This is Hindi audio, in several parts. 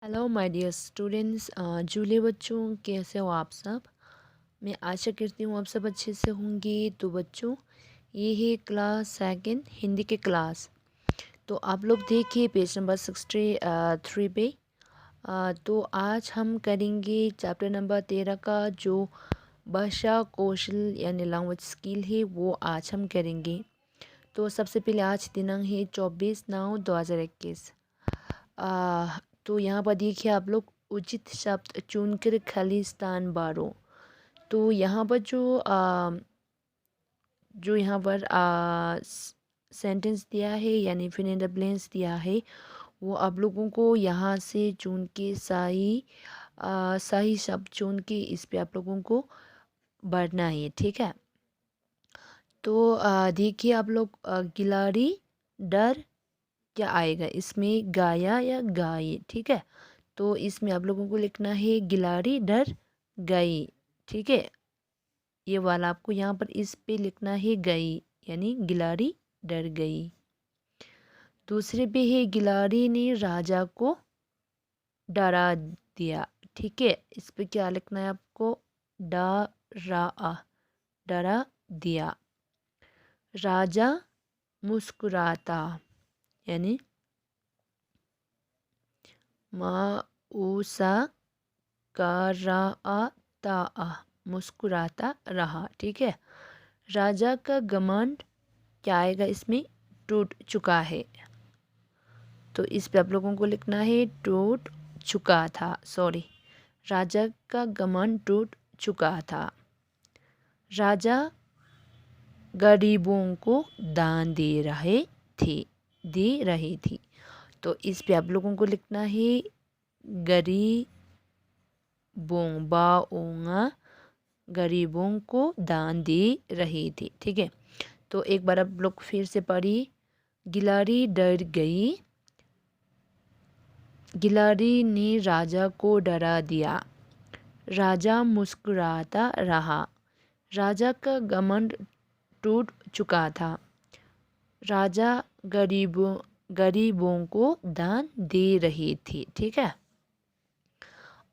Hello my dear students, July बच्चों, कैसे हो आप सब। मैं आशा करती हूँ आप सब अच्छे से होंगे। तो बच्चों, ये है क्लास सेकंड हिंदी के क्लास। तो आप लोग देखिए पेज नंबर 63 पे। तो आज हम करेंगे चैप्टर नंबर 13 का जो भाषा कौशल यानी लैंग्वेज स्किल है, वो आज हम करेंगे। तो सबसे पहले आज दिनांक है 24/9/2021। तो यहाँ पर देखिए आप लोग उचित शब्द चुनकर खाली स्थान भरो। तो यहाँ पर जो यहाँ पर सेंटेंस दिया है यानी फिल इन द ब्लैंक्स दिया है, वो आप लोगों को यहाँ से चुन के सही शब्द चुन के इस पे आप लोगों को भरना है, ठीक है। तो देखिए आप लोग, गिलाड़ी डर क्या आएगा इसमें, गाया या गाये, ठीक है। तो इसमें आप लोगों को लिखना है गिलाड़ी डर गई, ठीक है। ये वाला आपको यहाँ पर इस पे लिखना है गई, यानी गिलाड़ी डर गई। दूसरे पे है गिलाड़ी ने राजा को डरा दिया, ठीक है। इस पे क्या लिखना है आपको, डरा, डरा दिया। राजा मुस्कुराता, यानी माऊसा कराता, मुस्कुराता रहा, ठीक है। राजा का घमंड क्या आएगा इसमें, टूट चुका है। तो इस पे आप लोगों को लिखना है टूट चुका था, सॉरी। राजा का घमंड टूट चुका था। राजा गरीबों को दान दे रहे थी। तो इस पे आप लोगों को लिखना है गरीबों को दान दे रही थी, ठीक है। तो एक बार आप लोग फिर से पढ़िए। गिलाड़ी डर गई, गिलाड़ी ने राजा को डरा दिया। राजा मुस्कुराता रहा। राजा का घमंड टूट चुका था। राजा गरीबों को दान दे रही थी, ठीक है।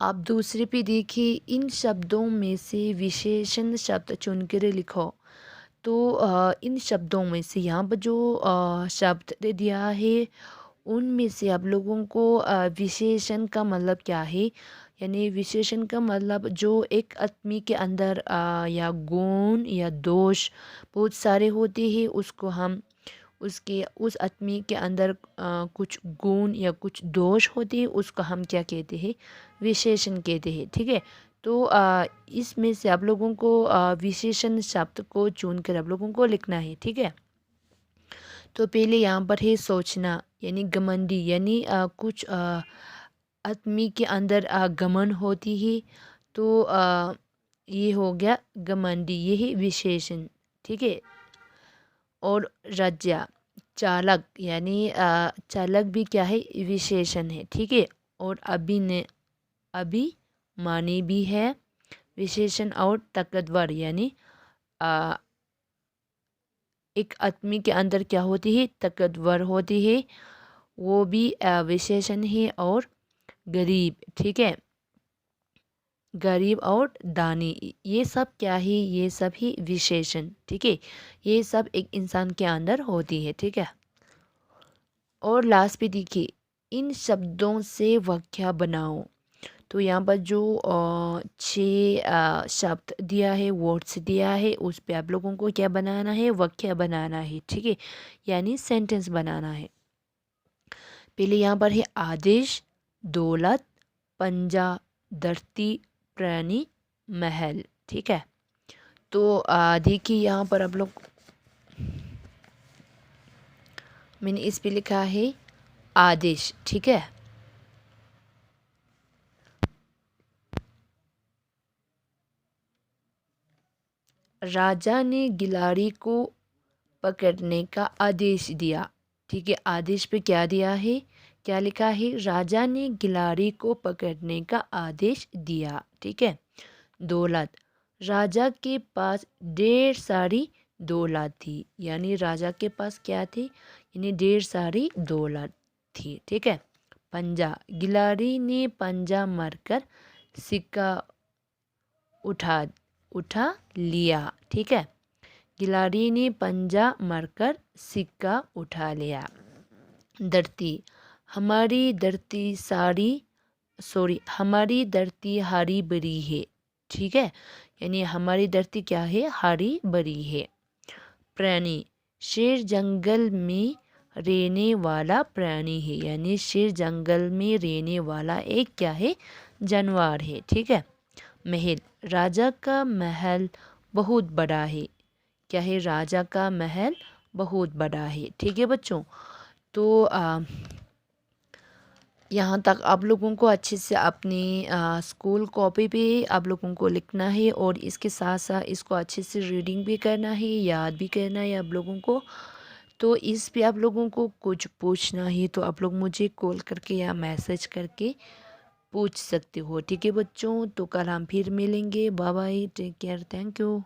आप दूसरे पे देखिए, इन शब्दों में से विशेषण शब्द चुनकर लिखो। तो इन शब्दों में से यहाँ पर जो शब्द दे दिया है, उनमें से आप लोगों को विशेषण का मतलब क्या है, यानी विशेषण का मतलब जो एक आदमी के अंदर या गुण या दोष बहुत सारे होते हैं, उसको हम उस आदमी के अंदर कुछ गुण या कुछ दोष होते हैं, उसको हम क्या कहते हैं, विशेषण कहते हैं, ठीक है। तो इसमें से आप लोगों को विशेषण शब्द को चुनकर आप लोगों को लिखना है, ठीक है। तो पहले यहाँ पर है सोचना, यानी घमंडी, यानी कुछ आदमी के अंदर घमंड होती है। तो ये हो गया घमंडी, ये है विशेषण, ठीक है। और रज्या, चालक, यानी चालक भी क्या है, विशेषण है, ठीक है। और अभिमानी भी है विशेषण। और ताकतवर, यानी एक आदमी के अंदर क्या होती है, ताकतवर होती है, वो भी विशेषण है। और गरीब, ठीक है, गरीब और दानी, ये सब क्या है, ये सब ही विशेषण, ठीक है। ये सब एक इंसान के अंदर होती है, ठीक है। और लास्ट पे देखिए, इन शब्दों से वाक्य बनाओ। तो यहाँ पर जो 6 शब्द दिया है, वर्ड्स दिया है, उस पे आप लोगों को क्या बनाना है, वाक्य बनाना है, ठीक है, यानी सेंटेंस बनाना है। पहले यहाँ पर है आदेश, दौलत, पंजा, धरती, प्राणी, महल, ठीक है। तो देखिए यहाँ पर आप लोग, मैंने इस पे लिखा है आदेश, ठीक है। राजा ने गिलाड़ी को पकड़ने का आदेश दिया, ठीक है। आदेश पे क्या दिया है, क्या लिखा है, राजा ने गिलाड़ी को पकड़ने का आदेश दिया, ठीक है। दौलत, राजा के पास ढेर सारी दौलत थी, यानी राजा के पास क्या थी, यानी ढेर सारी दौलत थी, ठीक है। पंजा, गिलाड़ी ने पंजा मारकर सिक्का उठा उठा लिया। ठीक है, गिलाड़ी ने पंजा मारकर सिक्का उठा लिया। धरती, हमारी धरती हमारी धरती हरी भरी है। ठीक है, यानी हमारी धरती क्या है, हरी भरी है। प्राणी, शेर जंगल में रहने वाला प्राणी है, यानी शेर जंगल में रहने वाला एक क्या है, जानवर है। ठीक है। महल, राजा का महल बहुत बड़ा है। क्या है, राजा का महल बहुत बड़ा है। ठीक है बच्चों, तो यहाँ तक आप लोगों को अच्छे से अपनी स्कूल कॉपी पे आप लोगों को लिखना है और इसके साथ साथ इसको अच्छे से रीडिंग भी करना है, याद भी करना है आप लोगों को। तो इस पे आप लोगों को कुछ पूछना है तो आप लोग मुझे कॉल करके या मैसेज करके पूछ सकते हो। ठीक है बच्चों, तो कल हम फिर मिलेंगे। Bye bye, take care, thank you.